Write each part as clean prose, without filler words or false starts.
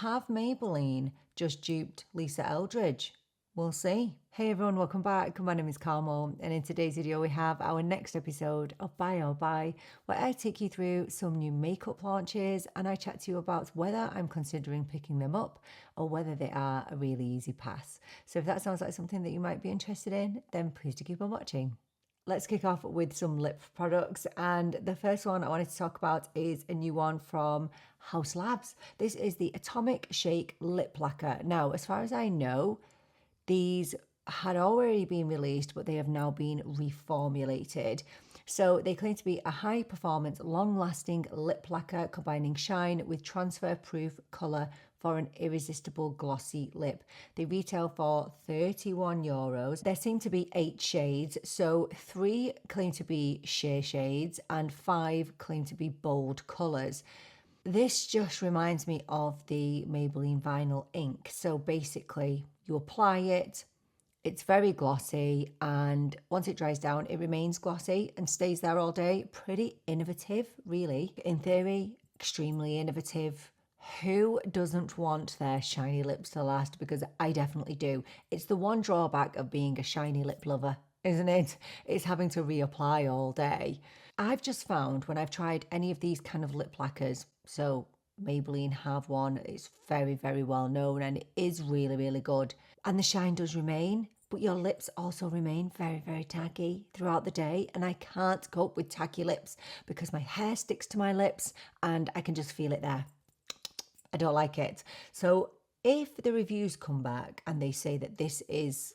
have Maybelline just duped Lisa Eldridge? We'll see. Hey everyone, welcome back. My name is Carmel, and in today's video we have our next episode of Buy or Buy, where I take you through some new makeup launches and I chat to you about whether I'm considering picking them up or whether they are a really easy pass. So if that sounds like something that you might be interested in, then please do keep on watching. Let's kick off with some lip products, and the first one I wanted to talk about is a new one from Haus Labs. This is the Atomic Shake Lip Lacquer. Now, as far as I know, these had already been released, but they have now been reformulated. So they claim to be a high-performance, long-lasting lip lacquer combining shine with transfer-proof colour for an irresistible glossy lip. They retail for €31. There seem to be 8 shades, so 3 claim to be sheer shades and 5 claim to be bold colours. This just reminds me of the Maybelline Vinyl Ink. So basically, you apply it, it's very glossy, and once it dries down, it remains glossy and stays there all day. Pretty innovative, really. In theory, extremely innovative. Who doesn't want their shiny lips to last? Because I definitely do. It's the one drawback of being a shiny lip lover, isn't it? It's having to reapply all day. I've just found when I've tried any of these kind of lip lacquers, so Maybelline have one, it's very, very well known and it is really, really good. And the shine does remain, but your lips also remain very, very tacky throughout the day. And I can't cope with tacky lips because my hair sticks to my lips and I can just feel it there. I don't like it. So if the reviews come back and they say that this is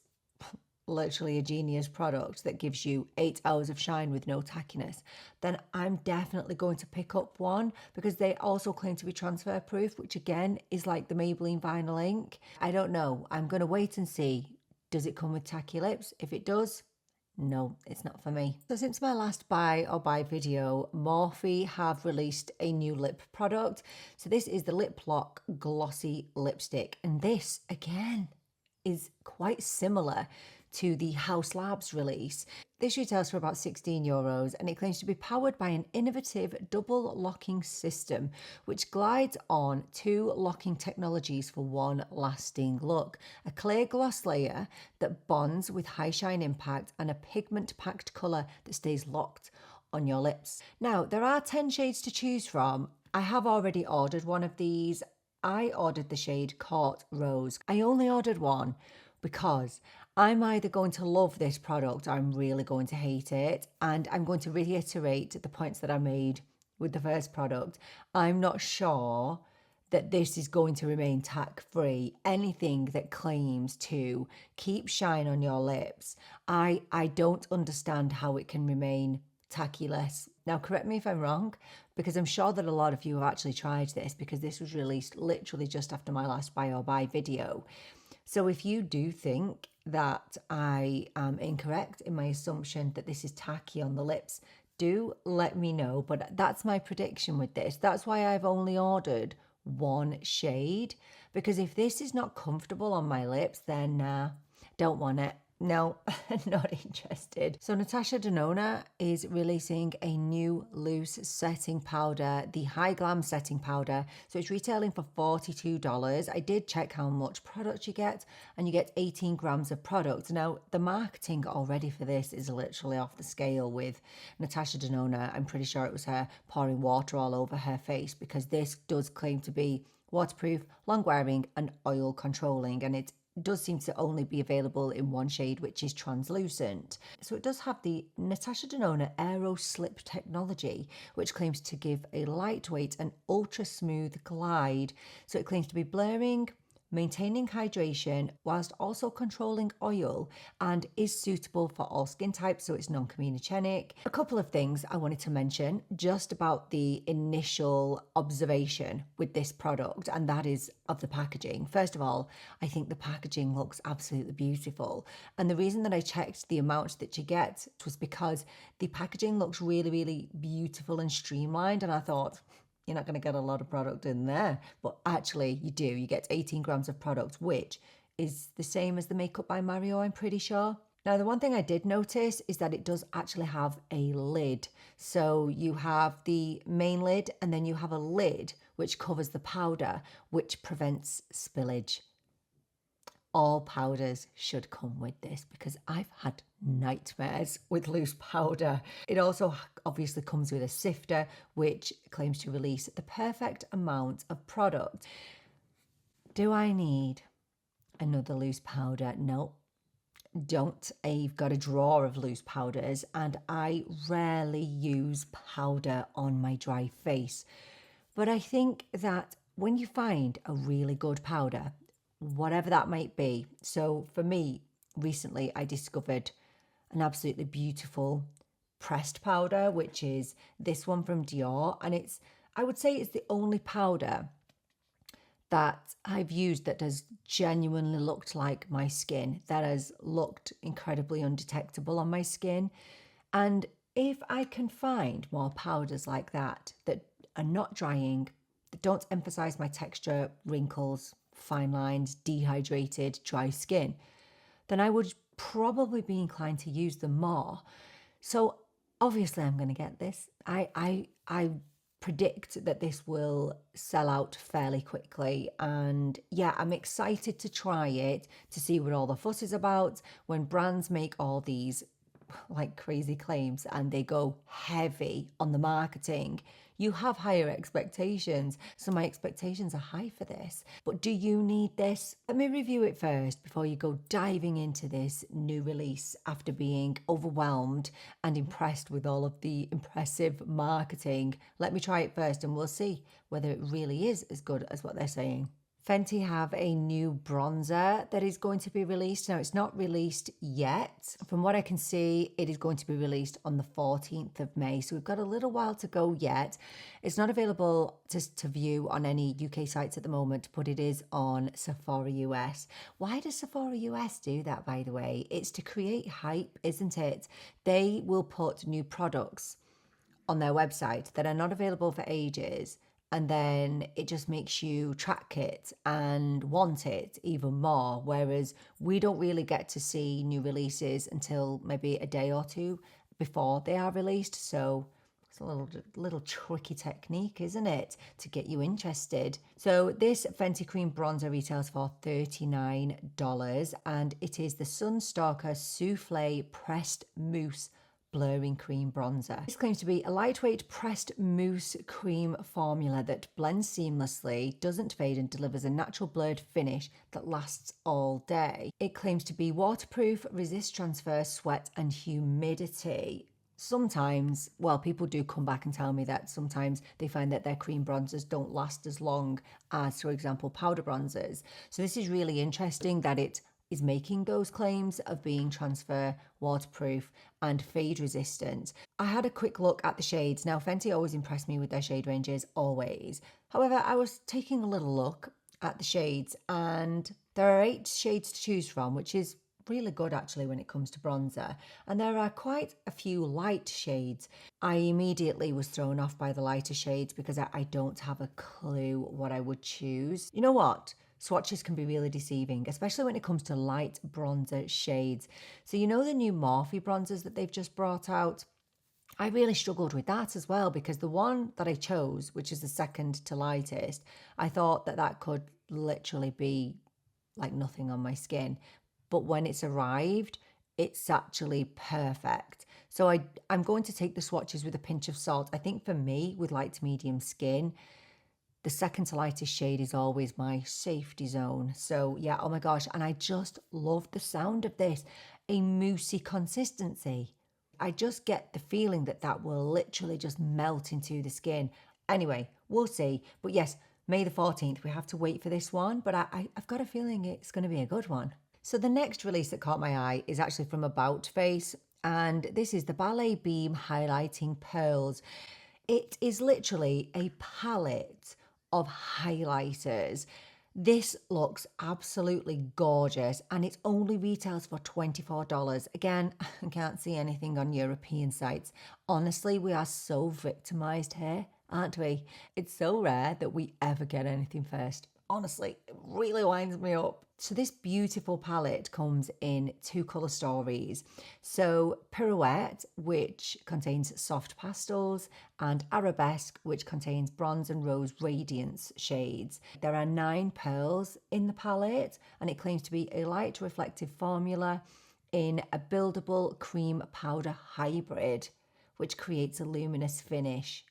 literally a genius product that gives you 8 hours of shine with no tackiness, then I'm definitely going to pick up one, because they also claim to be transfer proof, which again is like the Maybelline Vinyl Ink. I don't know. I'm going to wait and see. Does it come with tacky lips? If it does, no, it's not for me. So since my last buy or buy video, Morphe have released a new lip product. So this is the Liplock Glossy Lipstick. And this, again, is quite similar to the Haus Labs release. This retails for about €16 and it claims to be powered by an innovative double locking system which glides on 2 locking technologies for one lasting look. A clear gloss layer that bonds with high shine impact and a pigment packed colour that stays locked on your lips. Now, there are 10 shades to choose from. I have already ordered one of these. I ordered the shade Court Rose. I only ordered one because I'm either going to love this product or I'm really going to hate it. And I'm going to reiterate the points that I made with the first product. I'm not sure that this is going to remain tack-free. Anything that claims to keep shine on your lips, I don't understand how it can remain tacky-less. Now, correct me if I'm wrong, because I'm sure that a lot of you have actually tried this, because this was released literally just after my last buy or buy video. So if you do think that I am incorrect in my assumption that this is tacky on the lips, do let me know. But that's my prediction with this. That's why I've only ordered one shade, because if this is not comfortable on my lips, then don't want it. No, not interested. So Natasha Denona is releasing a new loose setting powder, the Hy-Glam setting powder. So it's retailing for $42. I did check how much product you get, and you get 18 grams of product. Now, the marketing already for this is literally off the scale with Natasha Denona. I'm pretty sure it was her pouring water all over her face, because this does claim to be waterproof, long wearing and oil controlling, and it does seem to only be available in one shade, which is translucent. So it does have the Natasha Denona Aero Slip technology, which claims to give a lightweight and ultra smooth glide. So it claims to be blurring, maintaining hydration whilst also controlling oil, and is suitable for all skin types, so it's non-comedogenic. A couple of things I wanted to mention just about the initial observation with this product, and that is of the packaging. First of all, I think the packaging looks absolutely beautiful, and the reason that I checked the amount that you get was because the packaging looks really, really beautiful and streamlined, and I thought, you're not going to get a lot of product in there. But actually, you do. You get 18 grams of product, which is the same as the Makeup by Mario, I'm pretty sure. Now, the one thing I did notice is that it does actually have a lid. So you have the main lid and then you have a lid which covers the powder, which prevents spillage. All powders should come with this because I've had nightmares with loose powder. It also obviously comes with a sifter, which claims to release the perfect amount of product. Do I need another loose powder? No, don't. I've got a drawer of loose powders and I rarely use powder on my dry face. But I think that when you find a really good powder, whatever that might be. So for me, recently I discovered an absolutely beautiful pressed powder, which is this one from Dior. And I would say it's the only powder that I've used that has genuinely looked like my skin, that has looked incredibly undetectable on my skin. And if I can find more powders like that are not drying, that don't emphasize my texture, wrinkles, fine lines, dehydrated, dry skin, then I would probably be inclined to use them more. So obviously I'm going to get this. I predict that this will sell out fairly quickly, and yeah, I'm excited to try it, to see what all the fuss is about. When brands make all these like crazy claims and they go heavy on the marketing, you have higher expectations. So my expectations are high for this. But do you need this? Let me review it first before you go diving into this new release after being overwhelmed and impressed with all of the impressive marketing. Let me try it first and we'll see whether it really is as good as what they're saying. Fenty have a new bronzer that is going to be released. Now, it's not released yet. From what I can see, it is going to be released on the 14th of May. So we've got a little while to go yet. It's not available to view on any UK sites at the moment, but it is on Sephora US. Why does Sephora US do that, by the way? It's to create hype, isn't it? They will put new products on their website that are not available for ages, and then it just makes you track it and want it even more. Whereas we don't really get to see new releases until maybe a day or two before they are released. So it's a little tricky technique, isn't it, to get you interested. So this Fenty Cream Bronzer retails for $39, and it is the Stalk'r Soufflé Pressed Mousse Blurring Cream Bronzer. This claims to be a lightweight pressed mousse cream formula that blends seamlessly, doesn't fade, and delivers a natural blurred finish that lasts all day. It claims to be waterproof, resist transfer, sweat, and humidity. Sometimes, well, people do come back and tell me that sometimes they find that their cream bronzers don't last as long as, for example, powder bronzers. So this is really interesting that it is making those claims of being transfer, waterproof, and fade resistant. I had a quick look at the shades. Now, Fenty always impressed me with their shade ranges, always. However, I was taking a little look at the shades, and there are 8 shades to choose from, which is really good actually when it comes to bronzer. And there are quite a few light shades. I immediately was thrown off by the lighter shades because I don't have a clue what I would choose. You know what? Swatches can be really deceiving, especially when it comes to light bronzer shades. So you know the new Morphe bronzers that they've just brought out? I really struggled with that as well, because the one that I chose, which is the second to lightest, I thought that could literally be like nothing on my skin. But when it's arrived, it's actually perfect. So I'm going to take the swatches with a pinch of salt. I think for me, with light to medium skin, the second to lightest shade is always my safety zone. So yeah, oh my gosh. And I just love the sound of this, a moussey consistency. I just get the feeling that will literally just melt into the skin. Anyway, we'll see. But yes, May the 14th, we have to wait for this one, but I've got a feeling it's going to be a good one. So the next release that caught my eye is actually from About Face, and this is the Ballet Beam Highlighting Pearls. It is literally a palette of highlighters. This looks absolutely gorgeous, and it only retails for $24. Again, I can't see anything on European sites. Honestly, we are so victimized here, aren't we? It's so rare that we ever get anything first. Honestly, it really winds me up. So this beautiful palette comes in two colour stories. So Pirouette, which contains soft pastels, and Arabesque, which contains bronze and rose radiance shades. There are 9 pearls in the palette, and it claims to be a light reflective formula in a buildable cream powder hybrid, which creates a luminous finish.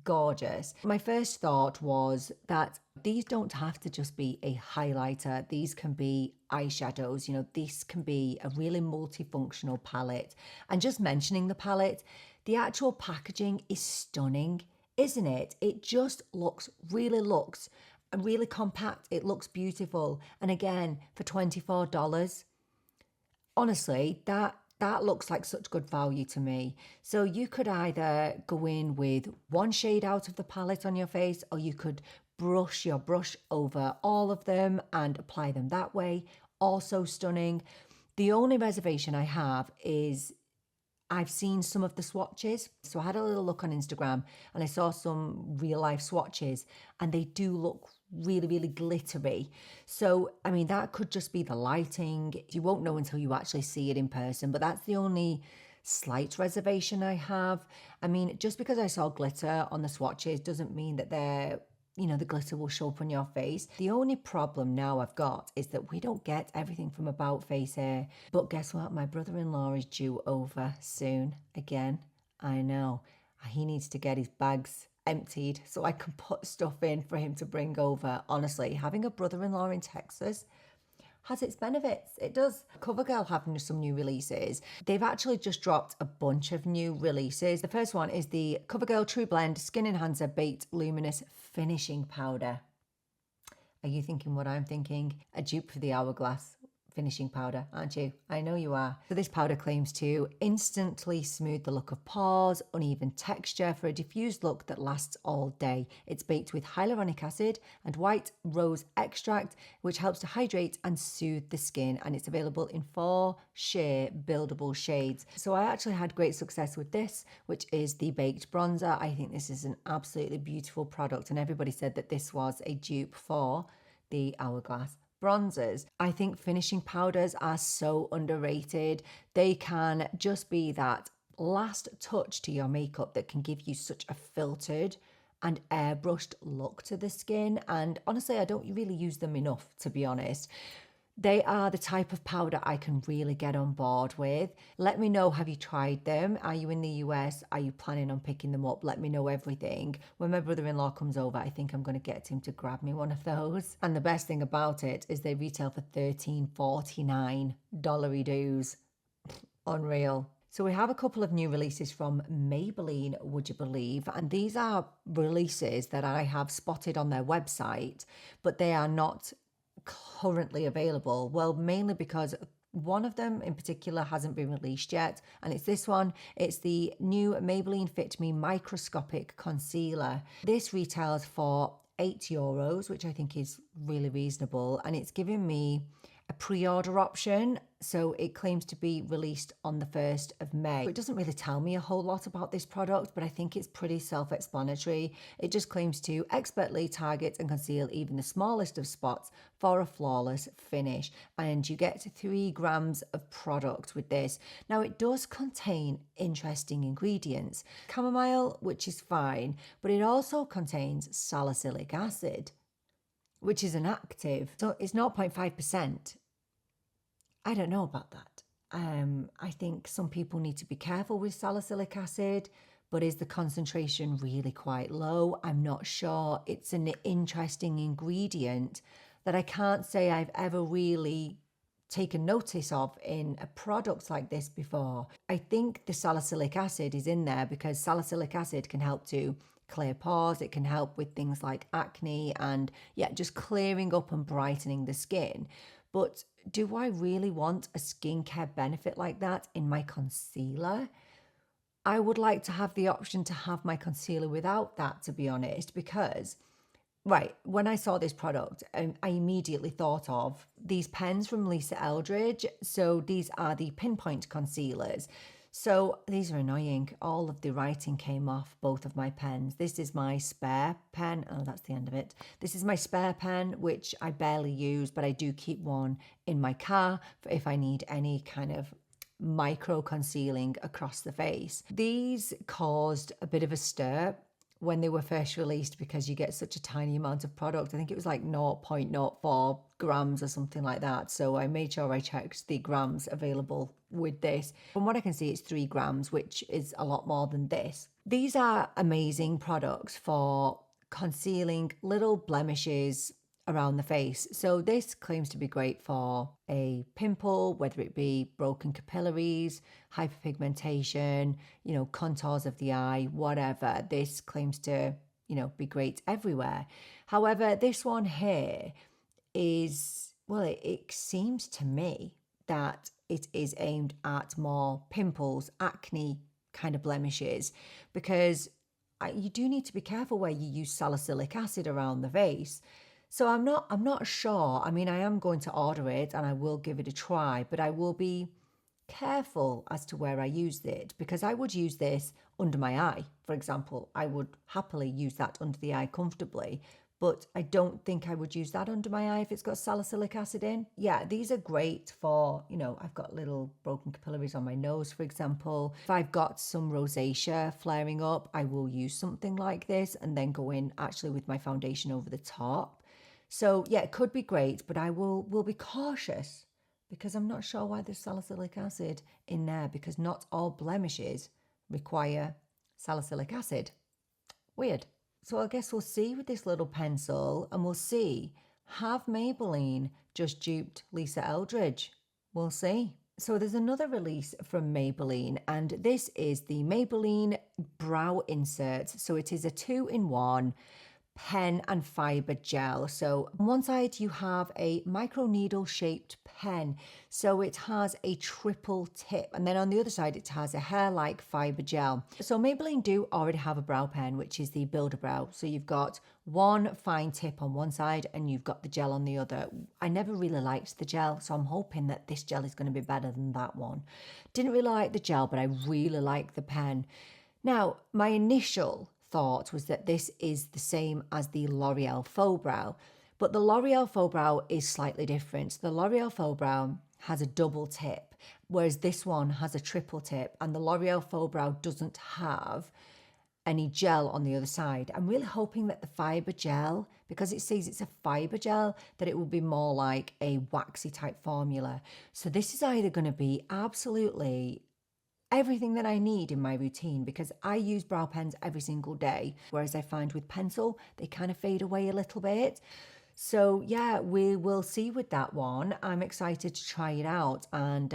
Gorgeous. My first thought was that these don't have to just be a highlighter. These can be eyeshadows. You know, this can be a really multifunctional palette. And just mentioning the palette, the actual packaging is stunning, isn't it? It just looks really compact. It looks beautiful. And again, for $24, honestly, that looks like such good value to me. So you could either go in with one shade out of the palette on your face, or you could brush your brush over all of them and apply them that way. Also stunning. The only reservation I have is I've seen some of the swatches. So I had a little look on Instagram and I saw some real life swatches, and they do look really, really glittery. So, I mean, that could just be the lighting. You won't know until you actually see it in person, but that's the only slight reservation I have. I mean, just because I saw glitter on the swatches doesn't mean that the glitter will show up on your face. The only problem now I've got is that we don't get everything from About Face here. But guess what? My brother-in-law is due over soon again. I know. He needs to get his bags emptied so I can put stuff in for him to bring over. Honestly, having a brother-in-law in Texas has its benefits. It does. Covergirl have some new releases. They've actually just dropped a bunch of new releases. The first one is the Covergirl Trublend Skin Enhancer Baked Luminous Finishing Powder. Are you thinking what I'm thinking? A dupe for the Hourglass finishing powder, aren't you? I know you are. So this powder claims to instantly smooth the look of pores, uneven texture for a diffused look that lasts all day. It's baked with hyaluronic acid and white rose extract, which helps to hydrate and soothe the skin, and it's available in 4 sheer buildable shades. So I actually had great success with this, which is the baked bronzer. I think this is an absolutely beautiful product, and everybody said that this was a dupe for the Hourglass bronzers. I think finishing powders are so underrated. They can just be that last touch to your makeup that can give you such a filtered and airbrushed look to the skin. And honestly, I don't really use them enough, to be honest. They are the type of powder I can really get on board with. Let me know, have you tried them? Are you in the US? Are you planning on picking them up? Let me know everything. When my brother-in-law comes over, I think I'm going to get him to grab me one of those. And the best thing about it is they retail for $13.49. Dollary dues. Unreal. So we have a couple of new releases from Maybelline, would you believe? And these are releases that I have spotted on their website, but they are not currently available. Well, mainly because one of them in particular hasn't been released yet, and it's this one. It's the new Maybelline Fit Me Microscopic Concealer. This retails for €8, which I think is really reasonable, and it's giving me a pre-order option, so it claims to be released on the 1st of May. It doesn't really tell me a whole lot about this product, but I think it's pretty self-explanatory. It just claims to expertly target and conceal even the smallest of spots for a flawless finish, and you get 3 grams of product with this. Now, it does contain interesting ingredients. Chamomile, which is fine, but it also contains salicylic acid, which is an active. So it's 0.5%. I don't know about that. I think some people need to be careful with salicylic acid, but is the concentration really quite low? I'm not sure. It's an interesting ingredient that I can't say I've ever really taken notice of in a product like this before. I think the salicylic acid is in there because salicylic acid can help to clear pores. It can help with things like acne and just clearing up and brightening the skin. But do I really want a skincare benefit like that in my concealer? I would like to have the option to have my concealer without that, to be honest, because when I saw this product, I immediately thought of these pens from Lisa Eldridge. So these are the Pinpoint concealers. So these are annoying. All of the writing came off both of my pens. This is my spare pen. Oh, that's the end of it. This is my spare pen, which I barely use, but I do keep one in my car for if I need any kind of micro concealing across the face. These caused a bit of a stir when they were first released because you get such a tiny amount of product. I think it was like 0.04 grams or something like that. So I made sure I checked the grams available with this. From what I can see, it's 3 grams, which is a lot more than this. These are amazing products for concealing little blemishes around the face. So this claims to be great for a pimple, whether it be broken capillaries, hyperpigmentation, contours of the eye, whatever. This claims to, be great everywhere. However, this one here is, well, it seems to me that it is aimed at more pimples, acne kind of blemishes, because you do need to be careful where you use salicylic acid around the face. So I'm not sure. I mean, I am going to order it and I will give it a try, but I will be careful as to where I use it, because I would use this under my eye, for example. I would happily use that under the eye comfortably, but I don't think I would use that under my eye if it's got salicylic acid in. Yeah, these are great for, I've got little broken capillaries on my nose, for example. If I've got some rosacea flaring up, I will use something like this and then go in actually with my foundation over the top. So yeah, it could be great, but I will be cautious because I'm not sure why there's salicylic acid in there, because not all blemishes require salicylic acid. Weird. So I guess we'll see with this little pencil, and we'll see, have Maybelline just duped Lisa Eldridge? We'll see. So there's another release from Maybelline, and this is the Maybelline Brow Inserts. So it is a 2-in-1 pen and fiber gel. So on one side you have a micro needle shaped pen, so it has a triple tip, and then on the other side it has a hair-like fiber gel. So Maybelline do already have a brow pen, which is the Builder Brow. So you've got one fine tip on one side and you've got the gel on the other. I never really liked the gel, so I'm hoping that this gel is going to be better than that one. Didn't really like the gel, but I really like the pen. Now, my initial thought was that this is the same as the L'Oreal Faux Brow, but the L'Oreal Faux Brow is slightly different. The L'Oreal Faux Brow has a double tip, whereas this one has a triple tip, and the L'Oreal Faux Brow doesn't have any gel on the other side. I'm really hoping that the fiber gel, because it says it's a fiber gel, that it will be more like a waxy type formula. So this is either going to be absolutely everything that I need in my routine, because I use brow pens every single day, whereas I find with pencil, they kind of fade away a little bit. So yeah, we will see with that one. I'm excited to try it out and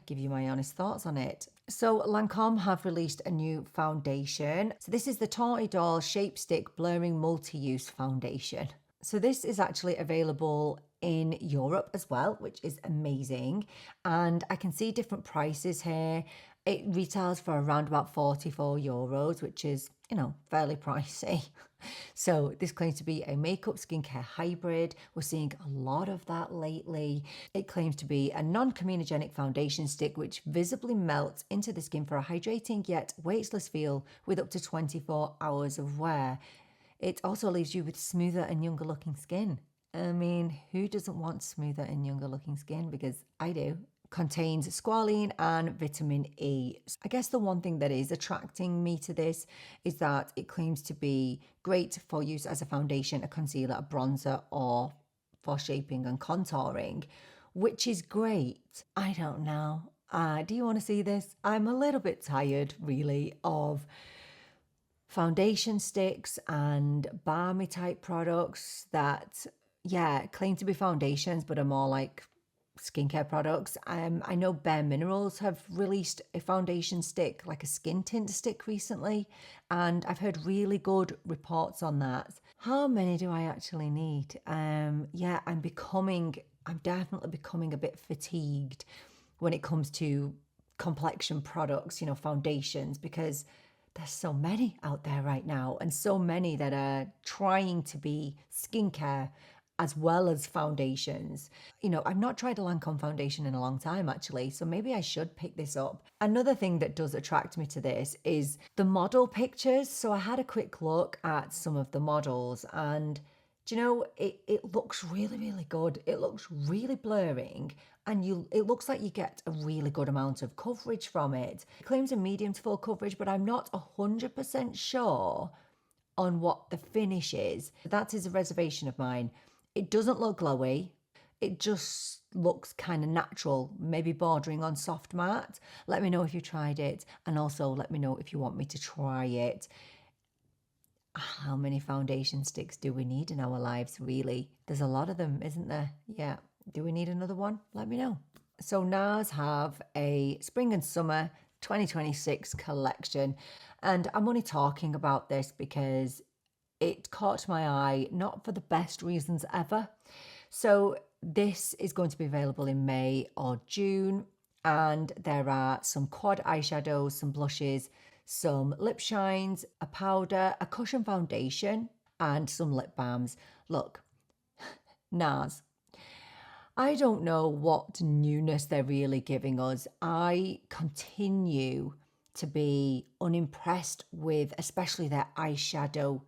give you my honest thoughts on it. So Lancôme have released a new foundation. So this is the Teint Idole Shape Stick Blurring Multi-Use Foundation. So this is actually available in Europe as well, which is amazing. And I can see different prices here. It retails for around about €44, which is, fairly pricey. So this claims to be a makeup skincare hybrid. We're seeing a lot of that lately. It claims to be a non-comedogenic foundation stick which visibly melts into the skin for a hydrating yet weightless feel with up to 24 hours of wear. It also leaves you with smoother and younger looking skin. I mean, who doesn't want smoother and younger looking skin? Because I do. Contains squalene and vitamin E. I guess the one thing that is attracting me to this is that it claims to be great for use as a foundation, a concealer, a bronzer, or for shaping and contouring, which is great. I don't know. Do you want to see this? I'm a little bit tired, really, of foundation sticks and balmy type products that, claim to be foundations, but are more like skincare products. I know Bare Minerals have released a foundation stick, like a skin tint stick recently, and I've heard really good reports on that. How many do I actually need? I'm definitely becoming a bit fatigued when it comes to complexion products, foundations, because there's so many out there right now, and so many that are trying to be skincare as well as foundations. You know, I've not tried a Lancôme foundation in a long time actually, so maybe I should pick this up. Another thing that does attract me to this is the model pictures. So I had a quick look at some of the models, and do you know, it looks really, really good. It looks really blurring, and it looks like you get a really good amount of coverage from it. It claims a medium to full coverage, but I'm not 100% sure on what the finish is. That is a reservation of mine. It doesn't look glowy. It just looks kind of natural, maybe bordering on soft matte. Let me know if you tried it, and also let me know if you want me to try it. How many foundation sticks do we need in our lives, really? There's a lot of them, isn't there? Yeah. Do we need another one? Let me know. So Nars have a spring and summer 2026 collection, and I'm only talking about this because it caught my eye, not for the best reasons ever. So this is going to be available in May or June, and there are some quad eyeshadows, some blushes, some lip shines, a powder, a cushion foundation, and some lip balms. Look, Nars, I don't know what newness they're really giving us. I continue to be unimpressed with especially their eyeshadow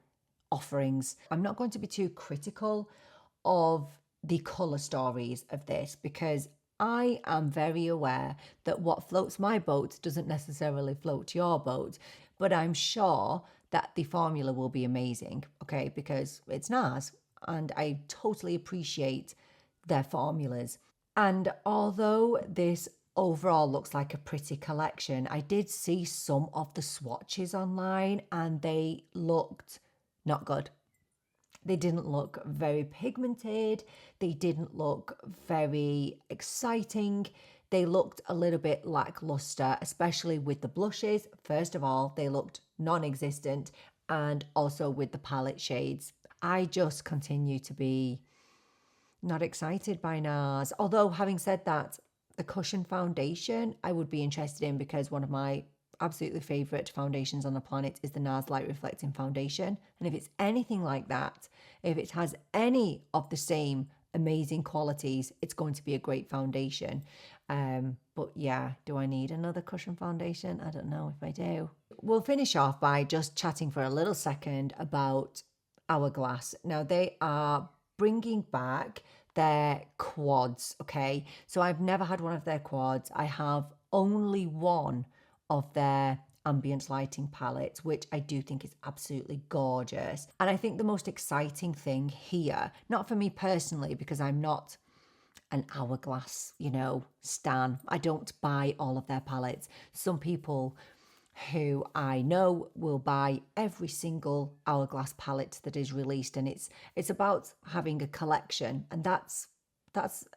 offerings. I'm not going to be too critical of the colour stories of this because I am very aware that what floats my boat doesn't necessarily float your boat, but I'm sure that the formula will be amazing, okay, because it's Nars and I totally appreciate their formulas. And although this overall looks like a pretty collection, I did see some of the swatches online and they looked not good. They didn't look very pigmented. They didn't look very exciting. They looked a little bit lackluster, especially with the blushes. First of all, they looked non-existent, and also with the palette shades. I just continue to be not excited by Nars. Although, having said that, the cushion foundation I would be interested in because one of my absolutely favorite foundations on the planet is the Nars Light Reflecting Foundation. And if it's anything like that, if it has any of the same amazing qualities, it's going to be a great foundation. But yeah, do I need another cushion foundation? I don't know if I do. We'll finish off by just chatting for a little second about Hourglass. Now they are bringing back their quads, okay? So I've never had one of their quads. I have only one of their ambient lighting palettes, which I do think is absolutely gorgeous. And I think the most exciting thing here, not for me personally, because I'm not an Hourglass, stan. I don't buy all of their palettes. Some people who I know will buy every single Hourglass palette that is released, and it's about having a collection, and that's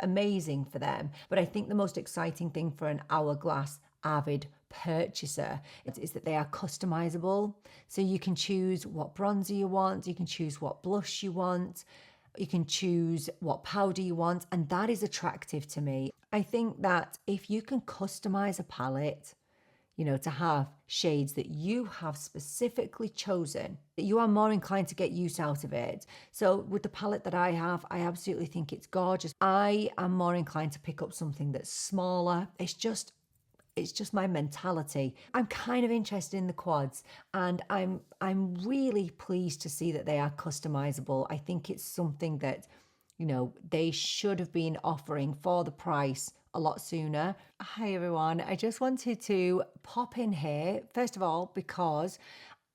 amazing for them. But I think the most exciting thing for an Hourglass avid purchaser is that they are customizable. So you can choose what bronzer you want, you can choose what blush you want, you can choose what powder you want, and that is attractive to me. I think that if you can customize a palette, to have shades that you have specifically chosen, that you are more inclined to get use out of it. So with the palette that I have, I absolutely think it's gorgeous. I am more inclined to pick up something that's smaller. It's just my mentality. I'm kind of interested in the quads, and I'm really pleased to see that they are customizable. I think it's something that, they should have been offering for the price a lot sooner. Hi everyone, I just wanted to pop in here, first of all, because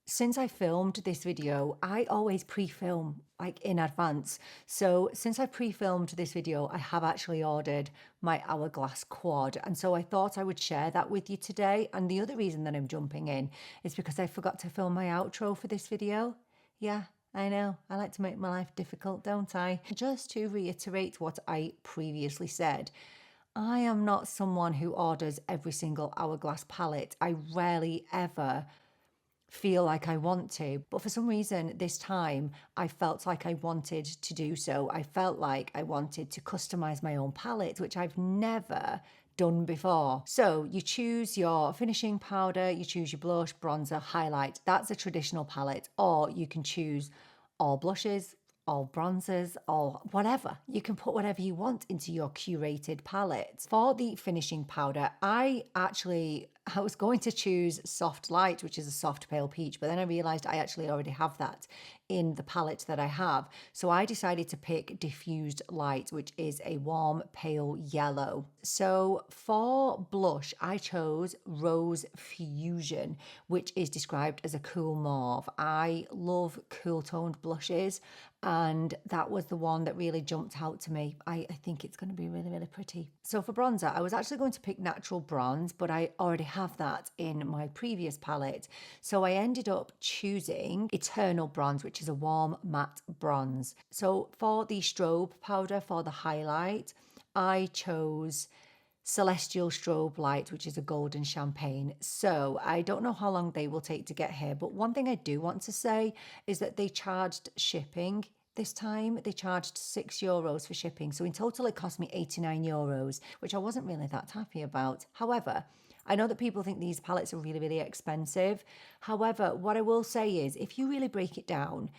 since I filmed this video, I always pre-film in advance. So since I pre-filmed this video, I have actually ordered my Hourglass quad. And so I thought I would share that with you today. And the other reason that I'm jumping in is because I forgot to film my outro for this video. Yeah, I know, I like to make my life difficult, don't I? Just to reiterate what I previously said, I am not someone who orders every single Hourglass palette. I rarely ever feel like I want to, but for some reason this time I felt like I wanted to do so. I felt like I wanted to customize my own palette, which I've never done before. So you choose your finishing powder, you choose your blush, bronzer, highlight. That's a traditional palette, or you can choose all blushes, all bronzers, all whatever. You can put whatever you want into your curated palette. For the finishing powder, I was going to choose Soft Light, which is a soft pale peach, but then I realized I actually already have that in the palette that I have. So I decided to pick Diffused Light, which is a warm pale yellow. So for blush, I chose Rose Fusion, which is described as a cool mauve. I love cool toned blushes, and that was the one that really jumped out to me. I think it's going to be really, really pretty. So for bronzer, I was actually going to pick Natural Bronze, but I already have that in my previous palette. So I ended up choosing Eternal Bronze, which is a warm matte bronze. So for the strobe powder for the highlight, I chose Celestial Strobe Light, which is a golden champagne. So I don't know how long they will take to get here, but one thing I do want to say is that they charged shipping this time. They charged €6 for shipping. So in total, it cost me €89, which I wasn't really that happy about. However, I know that people think these palettes are really, really expensive. However, what I will say is if you really break it down,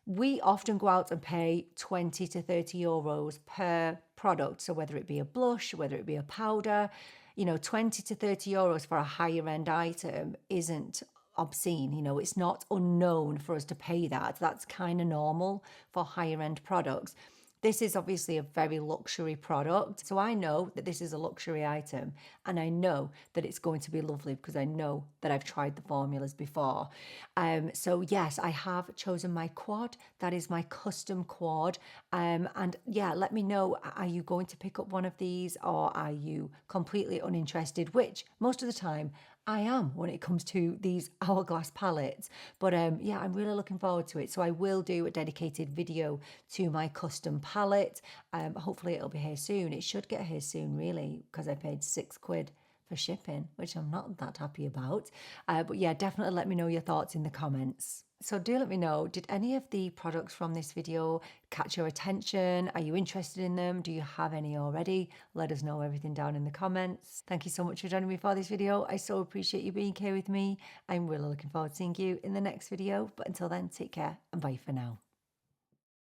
we often go out and pay 20 to 30 euros per product. So whether it be a blush, whether it be a powder, 20 to 30 euros for a higher end item isn't obscene. It's not unknown for us to pay that. That's kind of normal for higher end products. This is obviously a very luxury product. So I know that this is a luxury item, and I know that it's going to be lovely because I know that I've tried the formulas before. So yes, I have chosen my quad. That is my custom quad. And yeah, let me know, are you going to pick up one of these, or are you completely uninterested? Which most of the time I am when it comes to these Hourglass palettes. But yeah, I'm really looking forward to it. So I will do a dedicated video to my custom palette. Hopefully it'll be here soon. It should get here soon, really, because I paid £6 for shipping, which I'm not that happy about. But yeah, definitely let me know your thoughts in the comments. So do let me know, did any of the products from this video catch your attention? Are you interested in them? Do you have any already? Let us know everything down in the comments. Thank you so much for joining me for this video. I so appreciate you being here with me. I'm really looking forward to seeing you in the next video. But until then, take care and bye for now.